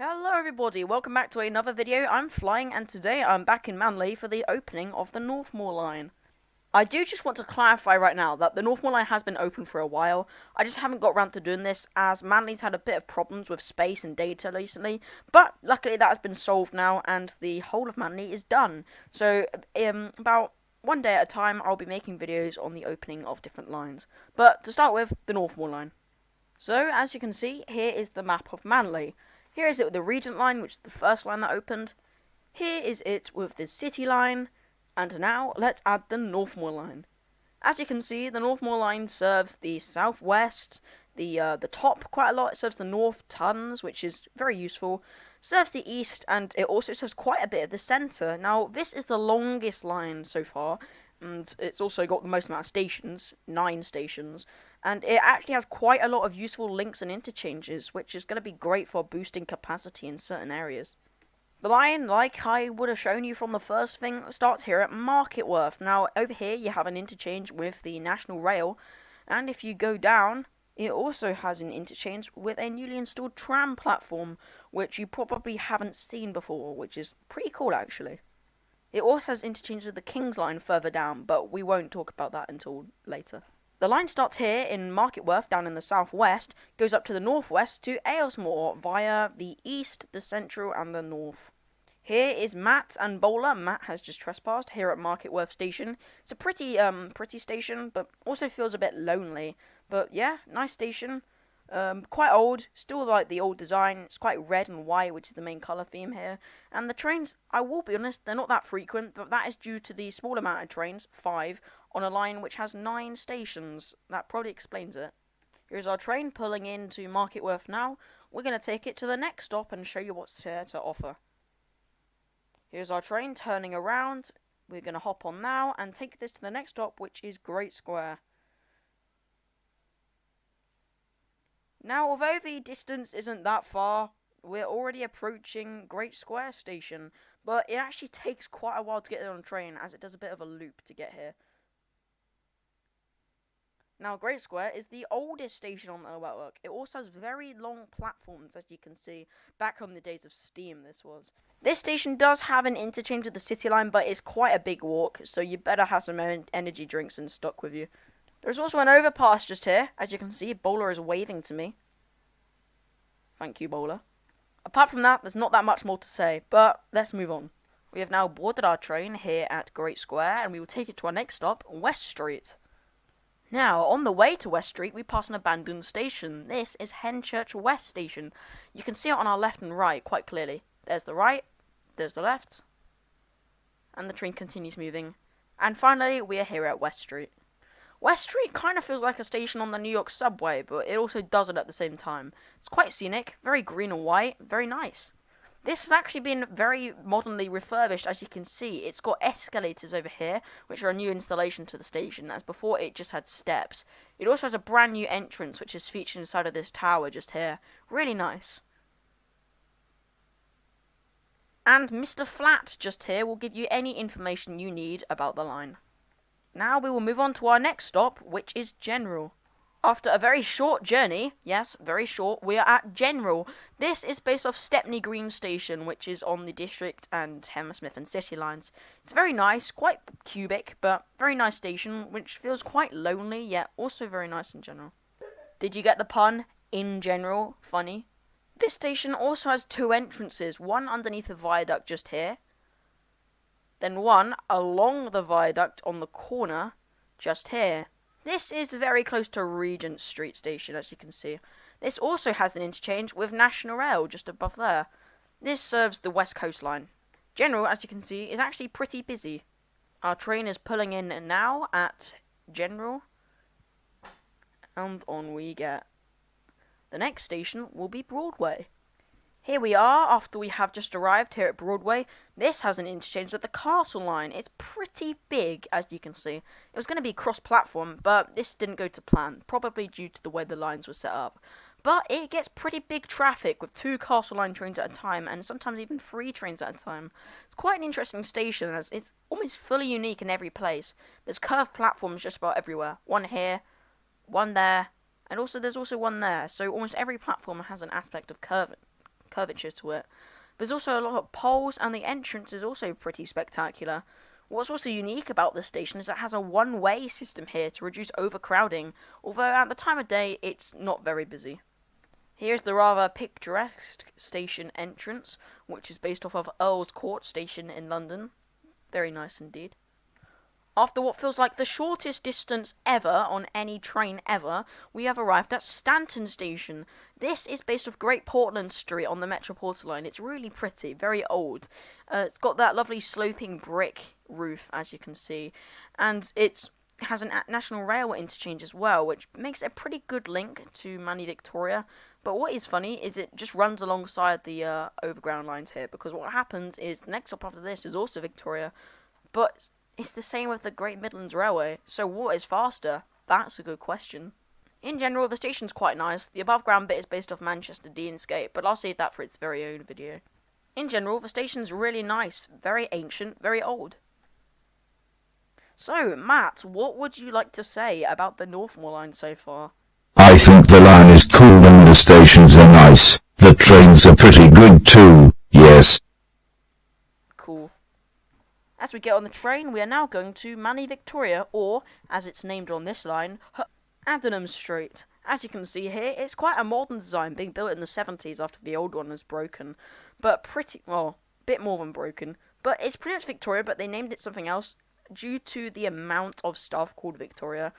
Hello everybody, welcome back to another video. I'm Flying and today I'm back in Manley for the opening of the Northmoor line. I do just want to clarify right now that the Northmoor line has been open for a while. I just haven't got around to doing this as Manley's had a bit of problems with space and data recently, but luckily that has been solved now and the whole of Manley is done. So about one day at a time I'll be making videos on the opening of different lines. But to start with, the Northmoor line. So as you can see, here is the map of Manley. Here is it with the Regent line, which is the first line that opened. Here is it with the City line. And now, let's add the Northmoor line. As you can see, the Northmoor line serves the southwest, the top quite a lot. It serves the north tons, which is very useful. Serves the east, and it also serves quite a bit of the centre. Now, this is the longest line so far, and it's also got the most amount of stations, 9 stations. And it actually has quite a lot of useful links and interchanges, which is going to be great for boosting capacity in certain areas. The line, like I would have shown you from the first thing, starts here at Marketworth. Now, over here you have an interchange with the National Rail, and if you go down, it also has an interchange with a newly installed tram platform, which you probably haven't seen before, which is pretty cool actually. It also has interchange with the King's Line further down, but we won't talk about that until later. The line starts here in Marketworth, down in the southwest, goes up to the northwest to Aylesmoor via the east, the central, and the north. Here is Matt and Bowler. Matt has just trespassed here at Marketworth Station. It's a pretty station, but also feels a bit lonely. But yeah, nice station. Quite old, still like the old design. It's quite red and white, which is the main colour theme here. And the trains, I will be honest, they're not that frequent, but that is due to the small amount of trains, 5, on a line which has 9 stations. That probably explains it. Here's our train pulling into Marketworth now. We're going to take it to the next stop and show you what's here to offer. Here's our train turning around. We're going to hop on now and take this to the next stop, which is Great Square. Now, although the distance isn't that far, we're already approaching Great Square Station, but it actually takes quite a while to get there on a train, as it does a bit of a loop to get here. Now, Great Square is the oldest station on the network. It also has very long platforms, as you can see. Back on the days of Steam, this was. This station does have an interchange with the City line, but it's quite a big walk, so you better have some energy drinks in stock with you. There's also an overpass just here. As you can see, Bowler is waving to me. Thank you, Bowler. Apart from that, there's not that much more to say, but let's move on. We have now boarded our train here at Great Square, and we will take it to our next stop, West Street. Now, on the way to West Street, we pass an abandoned station. This is Henchurch West Station. You can see it on our left and right quite clearly. There's the right, there's the left, and the train continues moving. And finally, we are here at West Street. West Street kind of feels like a station on the New York subway, but it also doesn't at the same time. It's quite scenic, very green and white, very nice. This has actually been very modernly refurbished, as you can see. It's got escalators over here, which are a new installation to the station, as before it just had steps. It also has a brand new entrance, which is featured inside of this tower just here. Really nice. And Mr. Flat just here will give you any information you need about the line. Now we will move on to our next stop, which is General. After a very short journey, yes, very short, we are at General. This is based off Stepney Green Station, which is on the District and Hammersmith and City lines. It's very nice, quite cubic, but very nice station, which feels quite lonely, yet also very nice in general. Did you get the pun? In general? Funny. This station also has 2 entrances, one underneath the viaduct just here, then one along the viaduct on the corner just here. This is very close to Regent Street Station, as you can see. This also has an interchange with National Rail just above there. This serves the West Coast line. General, as you can see, is actually pretty busy. Our train is pulling in now at General, and on we get. The next station will be Broadway. Here we are, after we have just arrived here at Broadway. This has an interchange with the Castle line. It's pretty big, as you can see. It was going to be cross-platform, but this didn't go to plan, probably due to the way the lines were set up. But it gets pretty big traffic with 2 Castle line trains at a time, and sometimes even 3 trains at a time. It's quite an interesting station, as it's almost fully unique in every place. There's curved platforms just about everywhere. One here, one there, and also there's also one there, so almost every platform has an aspect of curvature to it. There's also a lot of poles, and the entrance is also pretty spectacular. What's also unique about this station is it has a one-way system here to reduce overcrowding, although at the time of day it's not very busy. Here's the rather picturesque station entrance, which is based off of Earl's Court Station in London. Very nice indeed. After what feels like the shortest distance ever on any train ever, we have arrived at Stanton Station. This is based off Great Portland Street on the Metropolitan line. It's really pretty, very old. It's got that lovely sloping brick roof, as you can see, and it has a National Rail interchange as well, which makes it a pretty good link to Manley Victoria. But what is funny is it just runs alongside the overground lines here, because what happens is the next stop after this is also Victoria, but it's the same with the Great Midlands Railway, so what is faster? That's a good question. In general, the station's quite nice. The above ground bit is based off Manchester Deansgate, but I'll save that for its very own video. In general, the station's really nice, very ancient, very old. So, Matt, what would you like to say about the Northmoor line so far? I think the line is cool and the stations are nice. The trains are pretty good too, yes. Cool. As we get on the train, we are now going to Manley Victoria, or, as it's named on this line, Addenham Street. As you can see here, it's quite a modern design, being built in the 70s after the old one was broken. But a bit more than broken. But it's pretty much Victoria, but they named it something else due to the amount of stuff called Victoria.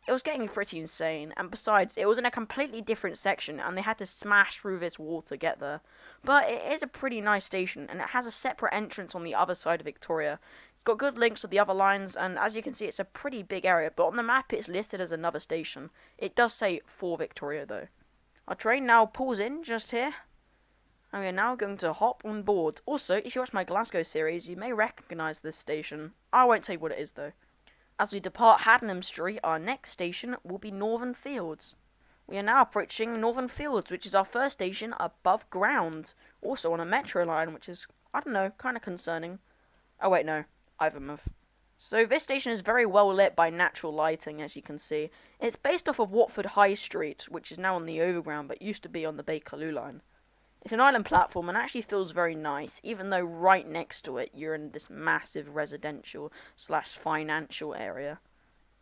It was getting pretty insane, and besides, it was in a completely different section, and they had to smash through this wall to get there. But it is a pretty nice station, and it has a separate entrance on the other side of Victoria. It's got good links with the other lines, and as you can see, it's a pretty big area, but on the map it's listed as another station. It does say for Victoria, though. Our train now pulls in just here, and we are now going to hop on board. Also, if you watch my Glasgow series, you may recognise this station. I won't tell you what it is, though. As we depart Haddenham Street, our next station will be Northern Fields. We are now approaching Northern Fields, which is our first station above ground. Also on a metro line, which is, I don't know, kind of concerning. Oh wait, no, Ivermouth. So this station is very well lit by natural lighting, as you can see. It's based off of Watford High Street, which is now on the overground, but used to be on the Bakerloo line. It's an island platform and actually feels very nice, even though right next to it you're in this massive residential/financial area.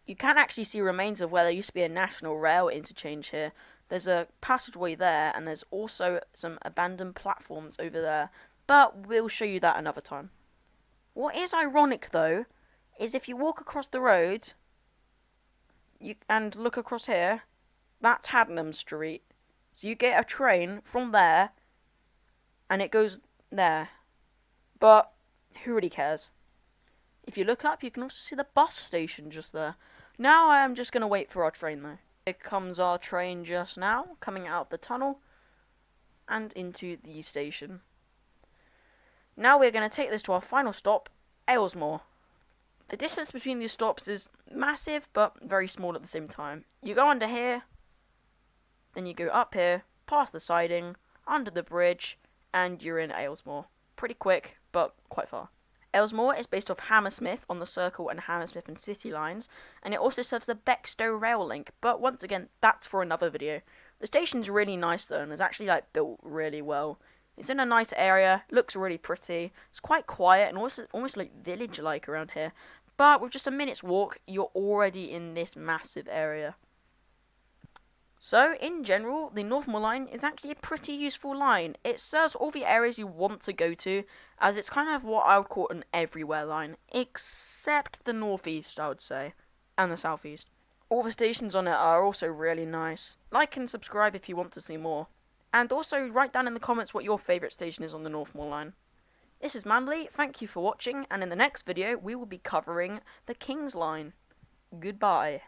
You can actually see remains of where there used to be a National Rail interchange here. There's a passageway there, and there's also some abandoned platforms over there, but we'll show you that another time. What is ironic, though, is if you walk across the road and look across here, that's Haddenham Street. So you get a train from there, and it goes there. But who really cares? If you look up, you can also see the bus station just there. Now I am just going to wait for our train, though. Here comes our train just now, coming out of the tunnel and into the station. Now we're going to take this to our final stop, Aylesmore. The distance between these stops is massive, but very small at the same time. You go under here, then you go up here, past the siding, under the bridge, and you're in Aylesmore. Pretty quick, but quite far. Aylesmore is based off Hammersmith on the Circle and Hammersmith and City lines, and it also serves the Bextow rail link, but once again, that's for another video. The station's really nice though, and it's actually built really well. It's in a nice area, looks really pretty, it's quite quiet and also almost village-like around here, but with just a minute's walk, you're already in this massive area. So, in general, the Northmoor line is actually a pretty useful line. It serves all the areas you want to go to, as it's kind of what I would call an everywhere line, except the northeast, I would say, and the southeast. All the stations on it are also really nice. Like and subscribe if you want to see more. And also, write down in the comments what your favourite station is on the Northmoor line. This is Manley, thank you for watching, and in the next video, we will be covering the King's Line. Goodbye.